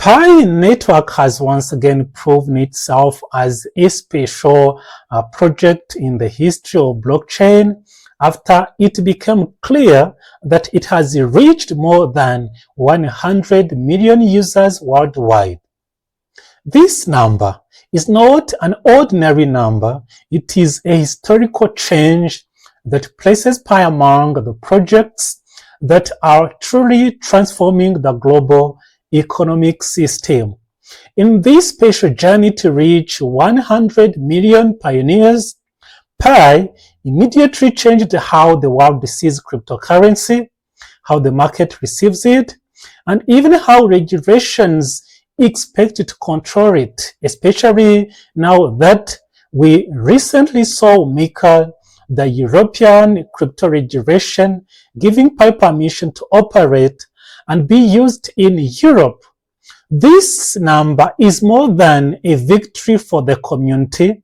Pi network has once again proven itself as a special project in the history of blockchain after it became clear that it has reached more than 100 million users worldwide. This number is not an ordinary number. It is a historical change that places Pi among the projects that are truly transforming the global economic system. In this special journey to reach 100 million pioneers, Pi immediately changed how the world sees cryptocurrency, how the market receives it, and even how regulations expect to control it, especially now that we recently saw MiCA, the European crypto regulation, giving Pi permission to operate and be used in Europe. This number is more than a victory for the community.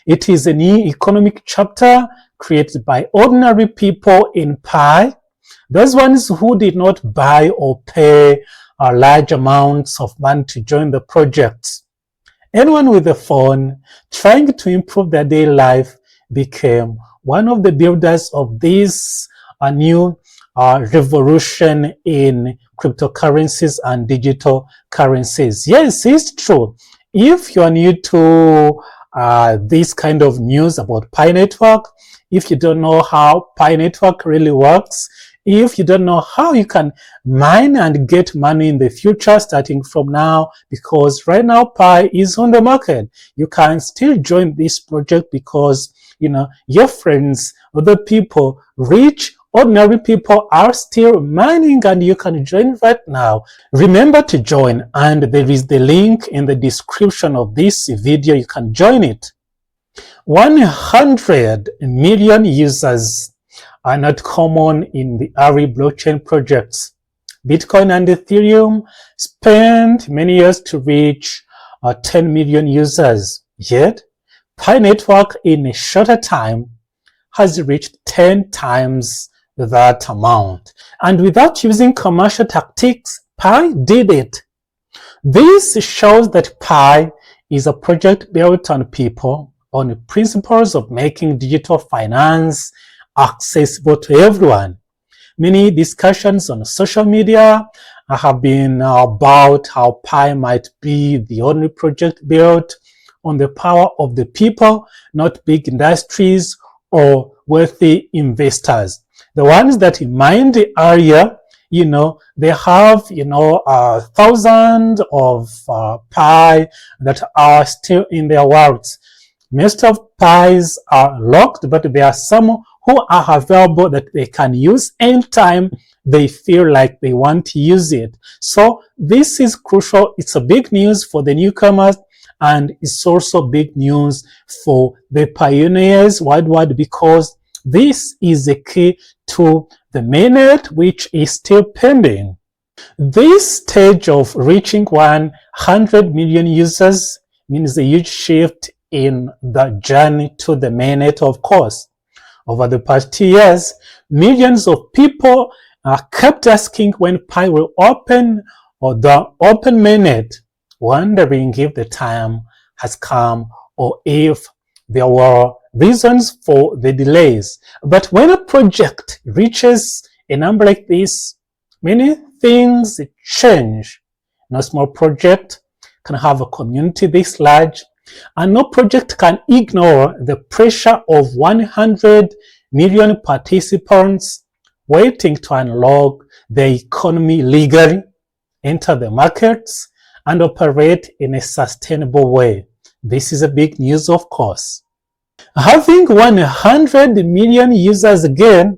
It is a new economic chapter created by ordinary people in Pi, those ones who did not buy or pay large amounts of money to join the project. Anyone with a phone trying to improve their daily life became one of the builders of this new revolution in cryptocurrencies and digital currencies. Yes, it's true. If you are new to this kind of news about Pi Network, if you don't know how Pi Network really works, if you don't know how you can mine and get money in the future starting from now, because right now Pi is on the market, you can still join this project because your friends, other people, rich, ordinary people are still mining and you can join right now. Remember to join, and there is the link in the description of this video. You can join it. 100 million users are not common in the early blockchain projects. Bitcoin and Ethereum spent many years to reach 10 million users. Yet, Pi Network in a shorter time has reached 10 times that amount. And without using commercial tactics, Pi did it. This shows that Pi is a project built on people, on the principles of making digital finance accessible to everyone. Many discussions on social media have been about how Pi might be the only project built on the power of the people, not big industries or wealthy investors. The ones that mined the area, they have, thousands of Pi that are still in their wallets. Most of Pis are locked, but there are some who are available that they can use anytime they feel like they want to use it. So this is crucial. It's a big news for the newcomers, and it's also big news for the pioneers worldwide, because this is the key to the mainnet, which is still pending. This stage of reaching 100 million users means a huge shift in the journey to the mainnet, of course. Over the past 2 years, millions of people kept asking when Pi will open, or the Open Mainnet, wondering if the time has come or if there were reasons for the delays. But when a project reaches a number like this, many things change. No small project can have a community this large, and no project can ignore the pressure of 100 million participants waiting to unlock the economy legally, enter the markets, and operate in a sustainable way. This is a big news, of course. Having 100 million users again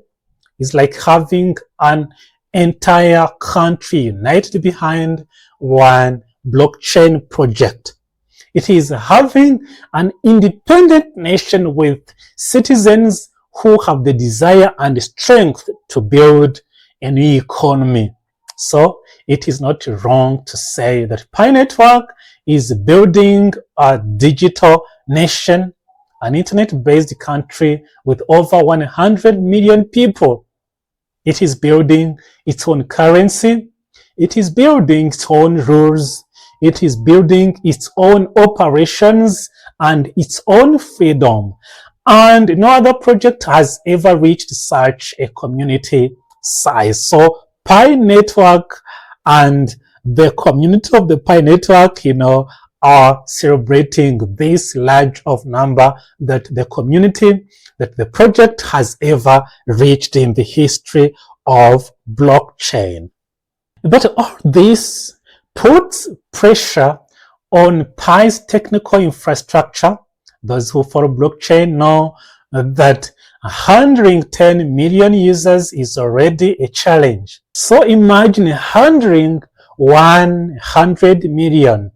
is like having an entire country united behind one blockchain project. It is having an independent nation with citizens who have the desire and strength to build a new economy. So it is not wrong to say that Pi Network is building a digital nation, an internet-based country with over 100 million people. It is building its own currency. It is building its own rules. It is building its own operations and its own freedom. And no other project has ever reached such a community size. So Pi Network and the community of the Pi Network, are celebrating this large of number that the community, that the project has ever reached in the history of blockchain. But all this puts pressure on Pi's technical infrastructure. Those who follow blockchain know that handling 10 million users is already a challenge. So imagine handling 100 million.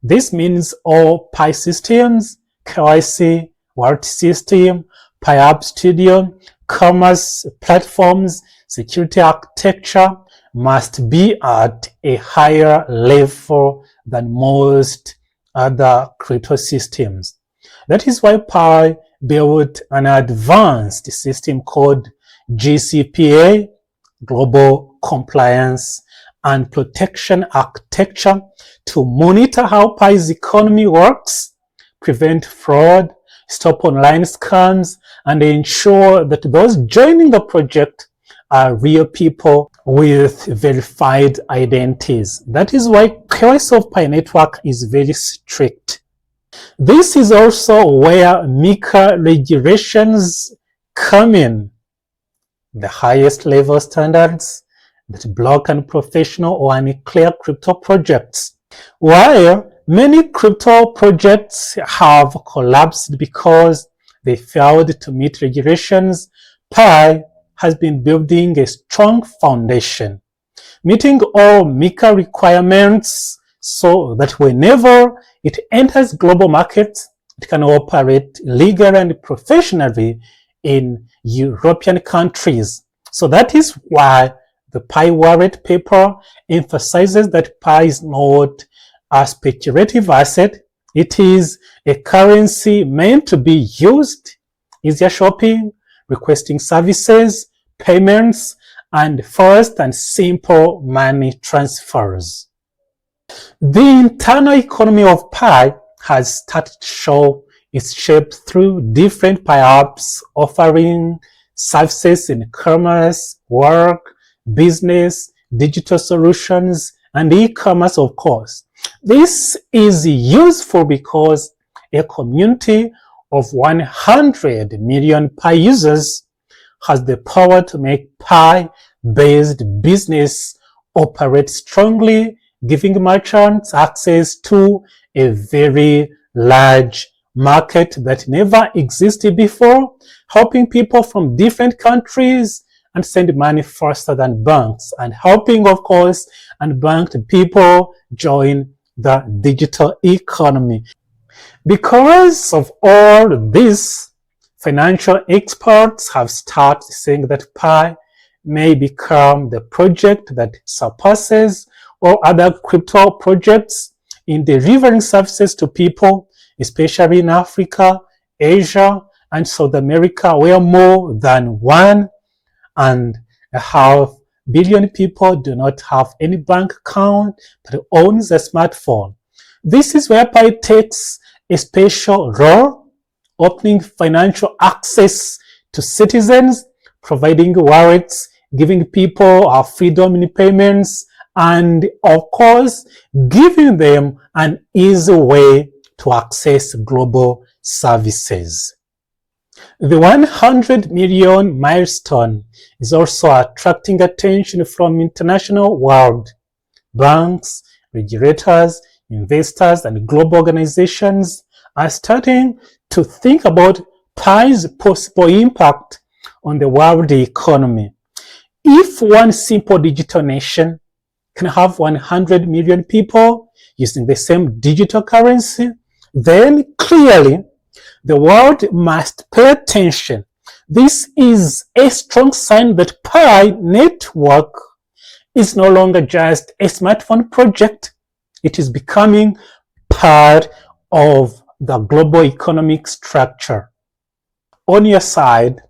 This means all Pi systems, KYC, wallet system, Pi App Studio, commerce platforms, security architecture must be at a higher level than most other crypto systems. That is why Pi built an advanced system called GCPA, Global Compliance and Protection Architecture, to monitor how Pi's economy works, prevent fraud, stop online scams, and ensure that those joining the project are real people with verified identities. That is why KYC of Pi Network is very strict. This is also where MiCA regulations come in. The highest level standards that block unprofessional or unclear crypto projects. While many crypto projects have collapsed because they failed to meet regulations, Pi has been building a strong foundation, meeting all MiCA requirements so that whenever it enters global markets, it can operate legally and professionally in European countries. So that is why the Pi wallet paper emphasizes that Pi is not a speculative asset. It is a currency meant to be used, easier shopping, requesting services, payments, and fast and simple money transfers. The internal economy of Pi has started to show its shape through different Pi apps offering services in commerce, work, business, digital solutions, and e-commerce, of course. This is useful because a community of 100 million Pi users has the power to make Pi-based business operate strongly, giving merchants access to a very large market that never existed before, helping people from different countries and send money faster than banks, and helping, of course, unbanked people join the digital economy. Because of all this, financial experts have started saying that Pi may become the project that surpasses all other crypto projects in delivering services to people, especially in Africa, Asia, and South America, where more than 1.5 billion people do not have any bank account but owns a smartphone. This is where Pi takes a special role, opening financial access to citizens, providing wallets, giving people freedom in payments, and of course, giving them an easy way to access global services. The 100 million milestone is also attracting attention from international world. Banks, regulators, investors, and global organizations are starting to think about Pi's possible impact on the world economy. If one simple digital nation can have 100 million people using the same digital currency, then clearly the world must pay attention. This is a strong sign that Pi Network is no longer just a smartphone project. It is becoming part of the global economic structure. On your side,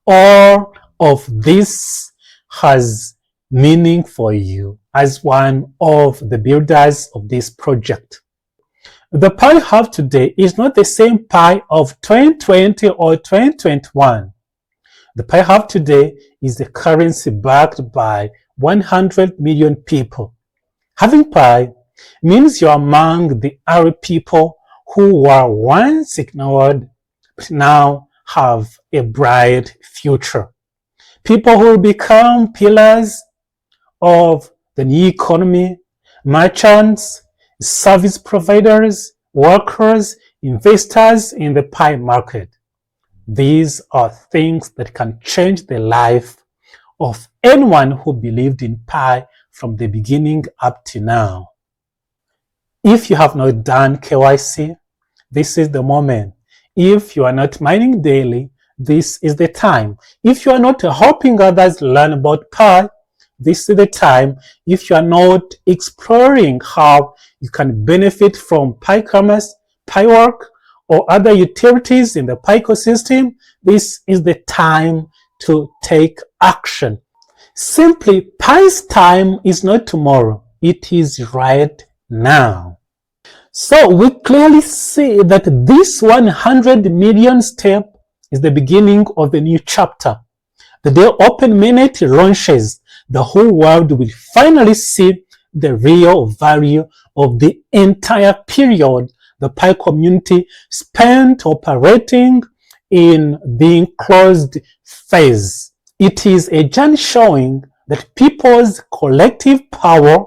all of this has meaning for you. as one of the builders of this project. The Pi you have today is not the same Pi of 2020 or 2021. The Pi you have today is the currency backed by 100 million people. Having Pi means you're among the Ari people who were once ignored but now have a bright future. People who will become pillars of the new economy, merchants, service providers, workers, investors in the Pi market. These are things that can change the life of anyone who believed in Pi from the beginning up to now. If you have not done KYC, this is the moment. If you are not mining daily, this is the time. If you are not helping others learn about Pi, this is the time. If you are not exploring how you can benefit from Pi commerce, Pi work, or other utilities in the Pi ecosystem, this is the time to take action. Simply, Pi's time is not tomorrow. It is right now. So we clearly see that this 100 million step is the beginning of a new chapter. The day Open Mainnet launches, the whole world will finally see the real value of the entire period the Pi community spent operating in the closed phase. It is a journey showing that people's collective power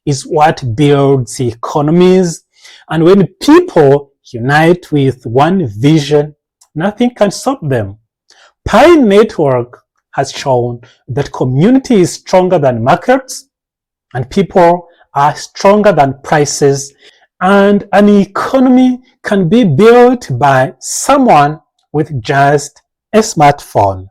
is what builds economies, and when people unite with one vision, nothing can stop them. Pi Network has shown that community is stronger than markets, and people are stronger than prices, and an economy can be built by someone with just a smartphone.